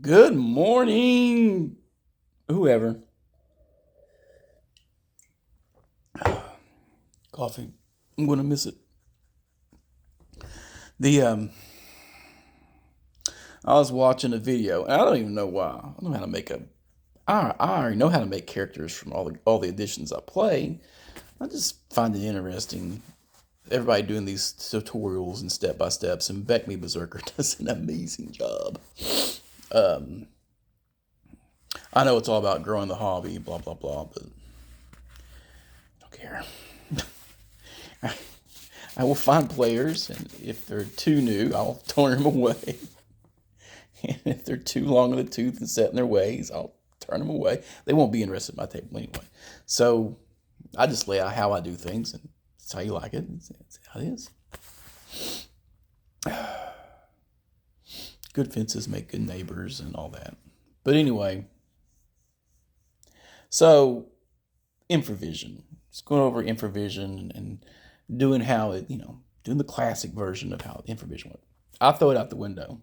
Good morning, whoever. Coffee. I'm gonna miss it. The I was watching a video. And I don't even know why. I don't know how to make a. I already know how to make characters from all the editions I play. I just find it interesting. Everybody doing these tutorials and step by steps, and Beck Me Berserker does an amazing job. Um, I know it's all about growing the hobby, blah blah blah, but I don't care. I will find players, and if they're too new, I'll turn them away. And if they're too long in the tooth and set in their ways, I'll turn them away. They won't be interested in my table anyway. So I just lay out how I do things, and it's how you like it. It's how it is. Good fences make good neighbors and all that. But anyway, so infravision. Just going over infravision and doing how it, doing the classic version of how infravision works. I throw it out the window.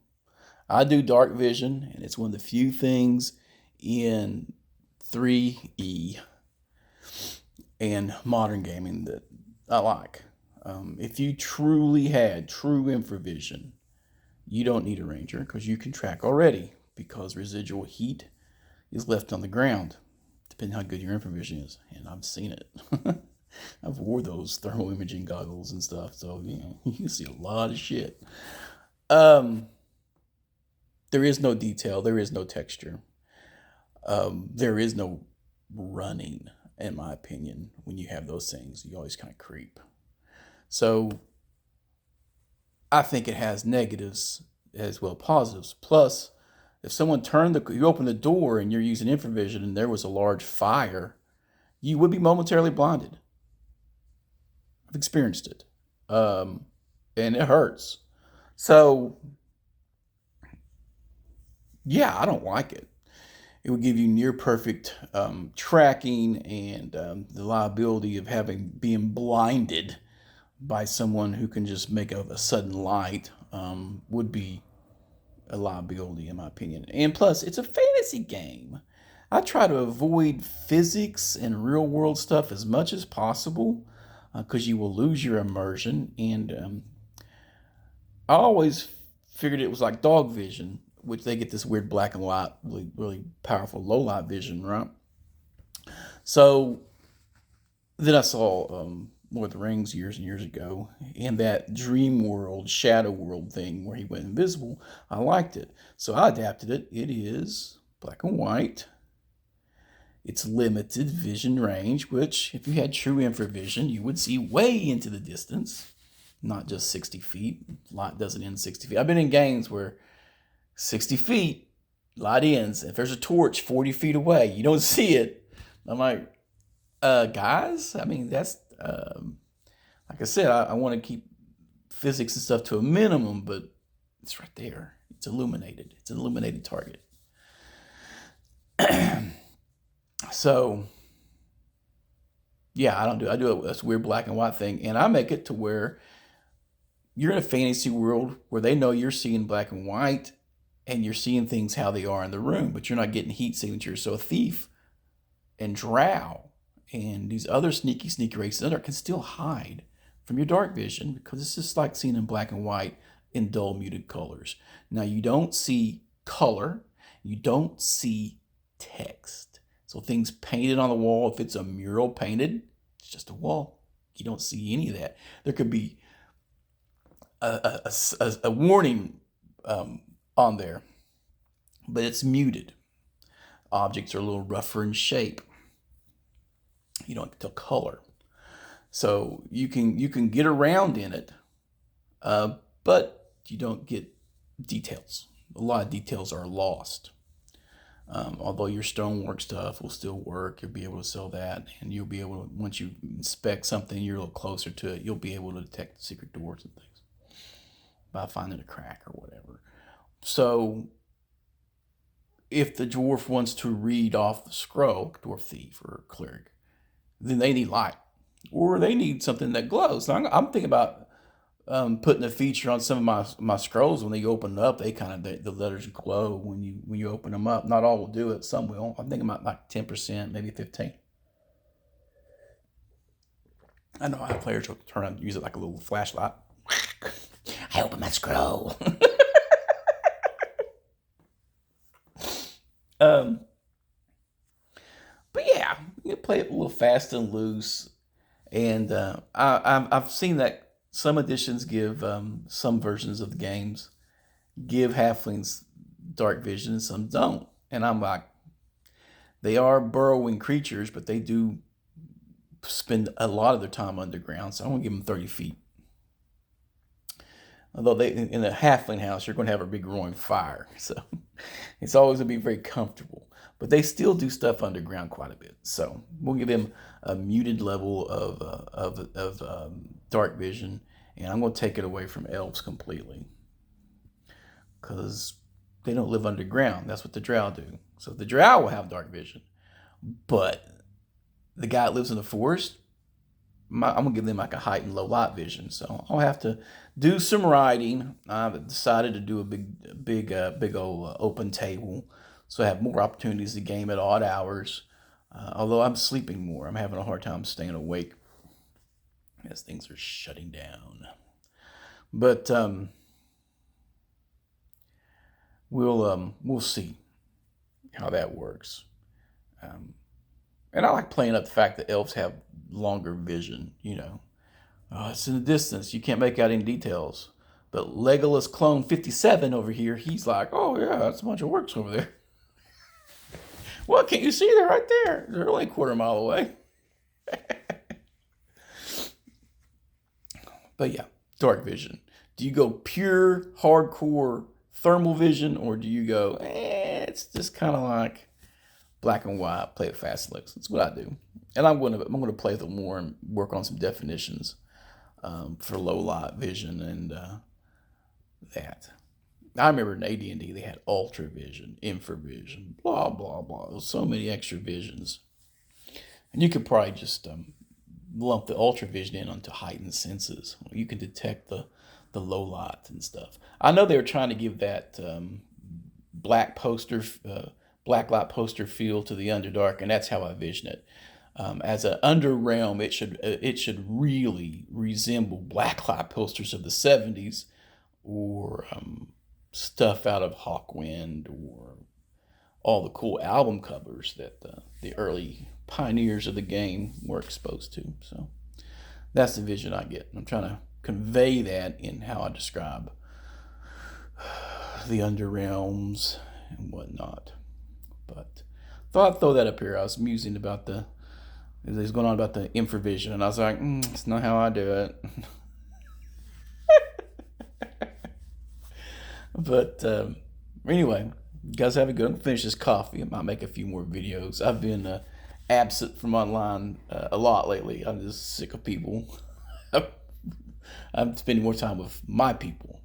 I do Darkvision, and it's one of the few things in 3E and modern gaming that I like. If you truly had true infravision, you don't need a ranger because you can track already because residual heat is left on the ground, depending how good your infravision is. And I've seen it. I've wore those thermal imaging goggles and stuff, so you can see a lot of shit. There is no detail. There is no texture. There is no running, in my opinion. When you have those things, you always kind of creep. So I think it has negatives as well as positives. Plus, if someone you open the door and you're using infravision and there was a large fire, you would be momentarily blinded. I've experienced it. And it hurts. So, yeah, I don't like it. It would give you near perfect tracking, and the liability of being blinded by someone who can just make a sudden light would be a liability, in my opinion. And plus, it's a fantasy game. I try to avoid physics and real world stuff as much as possible because you will lose your immersion. And I always figured it was like dog vision, which they get this weird black and white, really, really powerful low light vision, right? So then I saw Lord of the Rings years and years ago, and that dream world, shadow world thing where he went invisible. I liked it, so I adapted it. It is black and white. It's limited vision range, which if you had true infravision, you would see way into the distance, not just 60 feet. Light doesn't end 60 feet. I've been in games where 60 feet, light ends. If there's a torch 40 feet away, you don't see it. I'm like, guys, I mean, that's, like I said, I want to keep physics and stuff to a minimum, but it's right there. It's illuminated. It's an illuminated target. So, yeah, I do this weird black and white thing, and I make it to where you're in a fantasy world where they know you're seeing black and white, and you're seeing things how they are in the room, but you're not getting heat signatures. So a thief and drow and these other sneaky races can still hide from your dark vision because it's just like seeing in black and white in dull muted colors. Now you don't see color, you don't see text. So things painted on the wall, if it's a mural painted, it's just a wall. You don't see any of that. There could be a warning on there, but it's muted. Objects are a little rougher in shape. You don't tell color, so you can get around in it, but you don't get details. A lot of details are lost. Although your stonework stuff will still work, you'll be able to sell that, and you'll be able to, once you inspect something, you're a little closer to it, you'll be able to detect the secret doors and things by finding a crack or whatever. So if the dwarf wants to read off the scroll, dwarf thief or cleric, then they need light, or they need something that glows. Now, I'm thinking about putting a feature on some of my scrolls. When they open up, they kind of the letters glow when you open them up. Not all will do it. Some will. I think about like 10%, maybe 15. I know how players will turn on use it like a little flashlight. I open my scroll. um, but yeah, you can play it a little fast and loose. And I've seen that some editions give some versions of the games give halflings dark vision and some don't. And I'm like, they are burrowing creatures, but they do spend a lot of their time underground. So I'm going to give them 30 feet. Although they in a halfling house, you're going to have a big roaring fire. So it's always going to be very comfortable. But they still do stuff underground quite a bit. So we'll give them a muted level of dark vision. And I'm going to take it away from elves completely. Because they don't live underground. That's what the drow do. So the drow will have dark vision. But the guy that lives in the forest, I'm going to give them like a heightened low light vision. So I'll have to do some writing. I've decided to do a big old open table. So I have more opportunities to game at odd hours. Although I'm sleeping more. I'm having a hard time staying awake as things are shutting down. But we'll see how that works. And I like playing up the fact that elves have longer vision, you know. It's in the distance. You can't make out any details. But Legolas Clone 57 over here, he's like, oh, yeah, that's a bunch of works over there. Well, can't you see? They're right there. They're only a quarter mile away. But yeah, dark vision. Do you go pure, hardcore thermal vision, or do you go, it's just kind of like black and white, play it fast looks? That's what I do. And I'm going to play with it more and work on some definitions for low light vision and that. I remember in AD&D they had ultra vision, infravision, blah blah blah. There was so many extra visions, and you could probably just lump the ultra vision in onto heightened senses. You can detect the low light and stuff. I know they were trying to give that black light poster feel to the Underdark, and that's how I vision it. As an underrealm, it should really resemble blacklight posters of the 70s, or stuff out of Hawkwind, or all the cool album covers that the early pioneers of the game were exposed to. So that's the vision I get. I'm trying to convey that in how I describe the underrealms and whatnot. But thought I'd throw that up here. I was musing about it was going on about the infravision, and I was like, it's not how I do it. But anyway, you guys have a good one. Finish this coffee. I might make a few more videos. I've been absent from online a lot lately. I'm just sick of people. I'm spending more time with my people,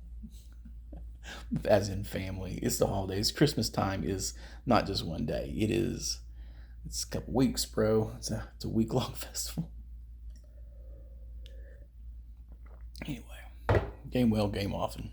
as in family. It's the holidays. Christmas time is not just one day. It's a couple weeks, bro. It's a week-long festival. Anyway, game well, game often.